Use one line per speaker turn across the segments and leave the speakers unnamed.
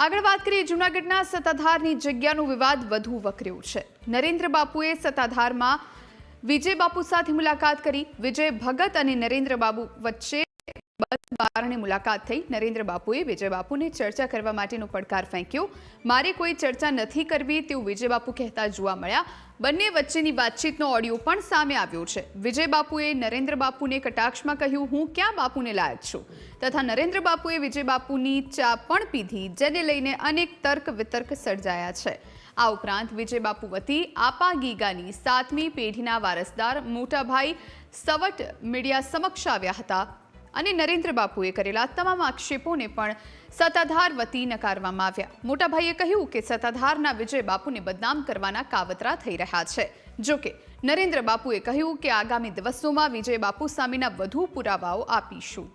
આગળ વાત કરીએ જૂનાગઢના સત્તાધારની જગ્યાનો વિવાદ વધુ વકર્યો છે। નરેન્દ્ર બાપુએ સત્તાધારમાં વિજય બાપુ સાથે મુલાકાત કરી। વિજય ભગત અને નરેન્દ્ર બાપુ વચ્ચે બારણે મુલાકાત થઈ। નરેન્દ્ર બાપુએ વિજય બાપુને ચર્ચા કરવા માટેનો પડકાર ફેંક્યો। મારે કોઈ ચર્ચા નથી કરવી તેવું વિજય બાપુ કહેતા જોવા મળ્યા। બંને વચ્ચેની વાતચીતનો ઓડિયો પણ સામે આવ્યો છે। વિજય બાપુએ નરેન્દ્ર બાપુને કટાક્ષમાં કહ્યું, હું ક્યાં બાપુને લાયક છું, તથા નરેન્દ્ર બાપુએ વિજય બાપુની ચા પણ પીધી, જેને લઈને અનેક તર્ક વિતર્ક સર્જાયા છે। આ ઉપરાંત વિજય બાપુ વતી આપા ગીગાની 7મી પેઢીના વારસદાર મોટાભાઈ સવટ મીડિયા સમક્ષ આવ્યા હતા અને નરેન્દ્ર બાપુએ કરેલા તમામ આક્ષેપોને પણ સત્તાધાર વતી નકારવામાં આવ્યા। મોટાભાઈએ કહ્યું કે સત્તાધારના વિજય બાપુને બદનામ કરવાના કાવતરા થઈ રહ્યા છે। જોકે નરેન્દ્ર બાપુએ કહ્યું કે આગામી દિવસોમાં વિજય બાપુ સામેના વધુ પુરાવાઓ આપીશું।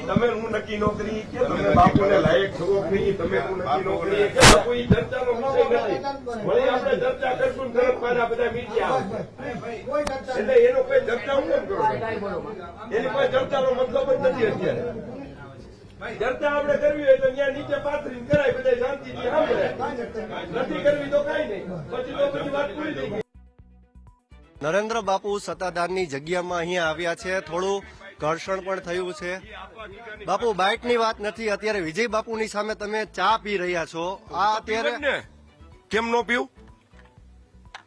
તમે હું નક્કી નોકરી કે તમે બાપુને લાયક છો કે તમે હું નક્કી નોકરી કે બાપુ ઈ ચર્ચાનો વિષય નથી। વળી આપણે ચર્ચા કરશું ને તરત પાછા બધા મીડિયા આવશે, એટલે એનો કોઈ ચર્ચા હું કેમ કરું? એની કોઈ ચર્ચાનો મતલબ જ નથી અત્યારે। ચર્ચા આપણે કરવી હોય તો ત્યાં નીચે પાથરીને કરાય, બધા શાંતિથી સાંભળે। નથી કરવી તો કઈ નહીં, પછી તો બધી વાત પૂરી થઈ ગઈ।
નરેન્દ્ર બાપુ સત્તાધારની જગ્યામાં અહીંયા આવ્યા છે। થોડું ઘર્ષણ પણ થયું છે। બાપુ બાઇટની વાત નથી, અત્યારે વિજય બાપુની સામે તમે ચા પી રહ્યા છો। આ અત્યારે
કેમ નો પીવું?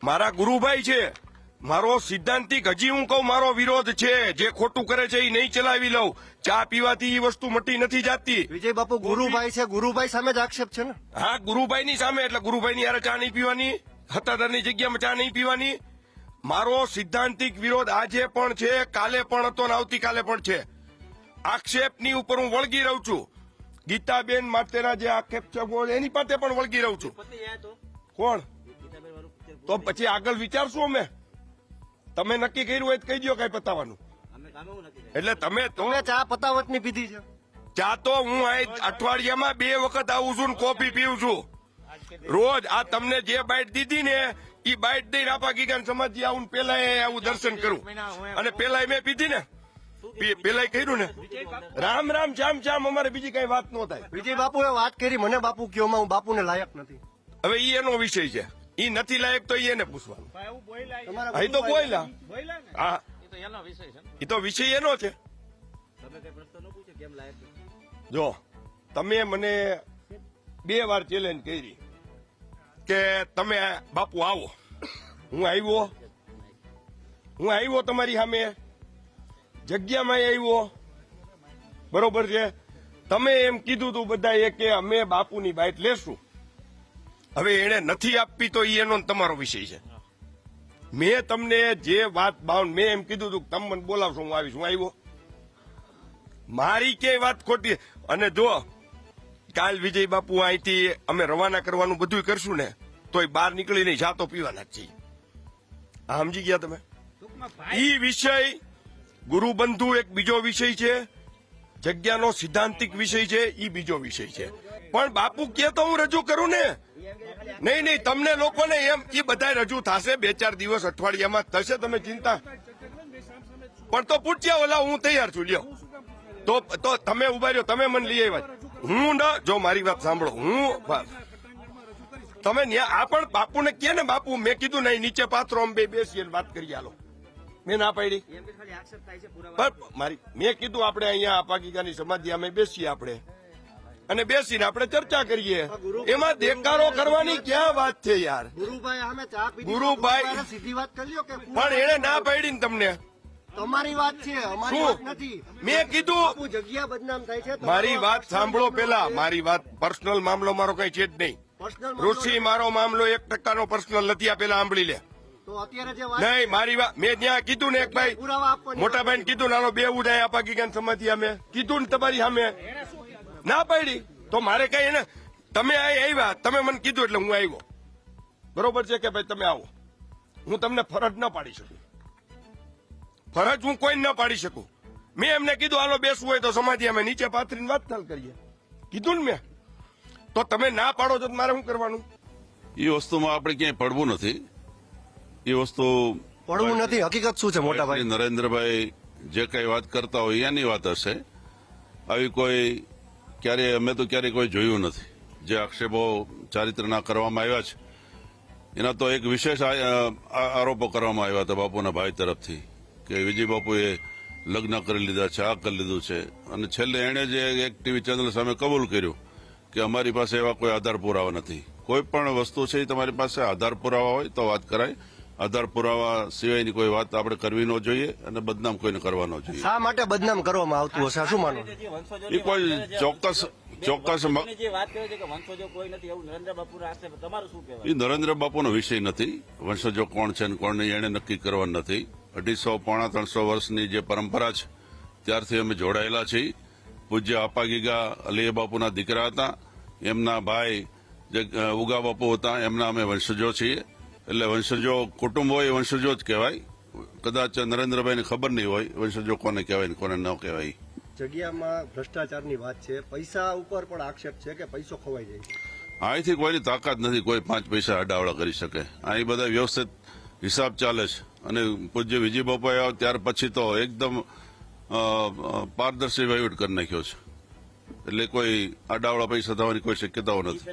મારા ગુરુભાઈ છે, મારો સિદ્ધાંતિક, હજી હું કહું મારો વિરોધ છે। જે ખોટું કરે છે એ નહીં ચલાવી લઉં। ચા પીવાથી એ વસ્તુ મટી નથી જાતી।
વિજય બાપુ ગુરુભાઈ છે, ગુરુભાઈ સામે જ આક્ષેપ છે ને?
હા, ગુરુભાઈની સામે, એટલે ગુરુભાઈની યાર ચા નહીં પીવાની, સત્તાધારની જગ્યામાં ચા નહીં પીવાની। મારો સિદ્ધાંતિક વિરોધ આજે પણ છે, કાલે પણ હતો ને આવતીકાલે પણ છે। આક્ષેપની ઉપર હું વળગી રહું છું। ગીતાબેન માટેના જે આક્ષેપ છે એની પાસે પણ વળગી રહું છું। કોણ? તો પછી આગળ વિચારશું અમે। તમે નક્કી કર્યું હોય તો કહી દો કઈ પતાવવાનું। એટલે તમે
ચા પતાવટની પીધી છે?
ચા તો હું અઠવાડિયામાં 2 વખત આવું છું ને કોફી પીવું છું રોજ। આ તમને જે બાઇટ દીધી ને ઈ બાઇટ દઈને આપા ગીગાન સમાધિ આવું, પેલા આવું દર્શન કરું, અને પેલા મેં પીધી ને, પેલા કર્યું ને। રામ રામ શ્યામ શ્યામ, અમારે બીજી કઈ વાત ન થાય।
વિજય બાપુએ વાત કરી, મને બાપુ કયો હું બાપુને લાયક નથી।
હવે ઈ એનો વિષય છે, ઈ નથી લાયક તો એને પૂછવાનું। અહીં તો બોયલા, હા, ઈ તો વિષય એનો છે। જો તમે મને 2 વાર ચેલેન્જ કરી કે તમે બાપુ આવો, હું આવ્યો તમારી સામે, જગ્યામાં આવ્યો, બરોબર છે। તમે એમ કીધું તું બધા કે અમે બાપુની બાઇટ લેશું। હવે એને નથી આપવી તો એનો તમારો વિષય છે। મેં તમને જે વાત મેં એમ કીધું તું તમે મને બોલાવશો હું આવીશ, હું આવ્યો? મારી કે વાત ખોટી? અને જો કાલ વિજય બાપુ અહીંથી અમે રવાના કરવાનું બધું કરશું ને તોય બહાર નીકળીને જાતો પીવાના જ છીએ। આ સમજી ગયા તમે? ઈ વિષય ગુરુબંધુ એક બીજો વિષય છે, જગ્યાનો સિદ્ધાંતિક વિષય છે, ઈ બીજો વિષય છે। પણ બાપુ કે તો હું રજૂ કરું ને। નહીં, તમને લોકોને એમ એ બધા રજૂ થશે, 2-4 દિવસ અઠવાડિયામાં થશે, તમે ચિંતા પણ તો પૂછ્યા ઓલા હું તૈયાર છું, લ્યો તો તમે ઉભા રહ્યો, તમે મને લઈ આવ્યા। હું ના, જો મારી વાત સાંભળો, હું તમે આ પણ બાપુને કે ને, બાપુ મેં કીધું નહીં નીચે પાત્રો અમે બેસીએ વાત કરીએ, હાલો, મેં ના પાડી। મારી મેં કીધું આપણે અહીંયા અપાગીગાની સમાધિ અમે બેસીએ આપણે, અને બેસીને આપણે ચર્ચા કરીએ। એમાં દેકારો કરવાની ક્યાં વાત છે યાર? ગુરુભાઈ
સીધી વાત કરી લો કે
પણ એને ના પાડી ને તમને?
તમારી વાત છે, અમારી વાત નથી।
મેં કીધું
જગ્યા બદનામ થાય છે।
મારી વાત સાંભળો પેલા, મારી વાત, પર્સનલ મામલો મારો કઈ છે જ નહીં। ઋષિ મારો મામલો 1% પર્સનલ નથી, આ પેલા સાંભળી લે। નહીં, મારી વાત મેં ત્યાં કીધું ને, એક ભાઈ મોટા ભાઈ ને કીધું નાનો 2 ઉડાય આપા ગીગાન સમાધિ, અમે કીધું ને તમારી સામે ના પાડી તો મારે કઈ ને, તમે આવ્યા, તમે મને કીધું એટલે હું આવ્યો, બરોબર છે કે ભાઈ તમે આવો। હું તમને ફરજ ન પાડી શકું, ફરજ હું કોઈ ન પાડી શકું। મેં એમને કીધું હાલો બેસવું હોય તો સમાધિ અમે નીચે પાથરીને વાત ચાલ કરીએ, કીધું ને મેં। તો તમે ના પાડો તો મારે શું કરવાનું?
એ વસ્તુમાં આપણે ક્યાંય પડવું નથી। એ વસ્તુ
પડવું નથી, હકીકત શું છે મોટા ભાઈ?
નરેન્દ્રભાઈ જે કઈ વાત કરતા હોય એની વાત હશે. આવી કોઈ અમે તો ક્યારેય કોઈ જોયું નથી. જે આક્ષેપો ચારિત્રના કરવામાં આવ્યા છે એના તો એક વિશેષ આરોપો કરવામાં આવ્યા હતા બાપુના ભાઈ તરફથી કે વિજય બાપુએ લગ્ન કરી લીધા છે, આ કરી લીધું છે. અને છેલ્લે એણે જે એક ટીવી ચેનલ સામે કબૂલ કર્યું કે અમારી પાસે એવા કોઈ આધાર પુરાવા નથી. કોઈ પણ વસ્તુ છે એ તમારી પાસે આધાર પુરાવા હોય તો વાત કરાય. આધાર પુરાવા સિવાયની કોઈ વાત આપણે કરવી ન જોઈએ અને બદનામ કોઈને કરવા ન જોઈએ.
શા માટે બદનામ કરવામાં આવતું હશે, શું માનો?
એ કોઈ ચોક્કસ
જે વાત કરે છે કે વંશજો કોઈ નથી એવું નરેન્દ્ર બાપુના આક્ષેપ, તમારું શું કહેવાય?
એ નરેન્દ્ર બાપુનો વિષય નથી. વંશજો કોણ છે ને કોણ નહીં એને નક્કી કરવાનું નથી. 250-300 વર્ષની જે પરંપરા છે ત્યારથી અમે જોડાયેલા છીએ. પૂજ્ય આપા ગીગા અલીએ બાપુના દીકરા હતા, એમના ભાઈ જે ઉગા બાપુ હતા એમના અમે વંશજો છીએ. એટલે વંશજો કુટુંબ હોય એ વંશજો જ કહેવાય. કદાચ નરેન્દ્રભાઈને ખબર નહીં હોય વંશજો કોને કહેવાય ને કોને ન કહેવાય.
જગ્યામાં ભ્રષ્ટાચારની વાત છે, પૈસા ઉપર પણ આક્ષેપ છે કે પૈસો ખોવાઈ જાય છે.
અહીંથી કોઈની તાકાત નથી કોઈ 5 પૈસા અડાવડા કરી શકે. અહીં બધા વ્યવસ્થિત હિસાબ ચાલે છે. અને પૂજ્ય વિજય બાપુ આવ્યા ત્યાર પછી તો એકદમ પારદર્શી વહીવટ કરી નાખ્યો છે. એટલે કોઈ આડાવડા પૈસા થવાની કોઈ શક્યતાઓ નથી.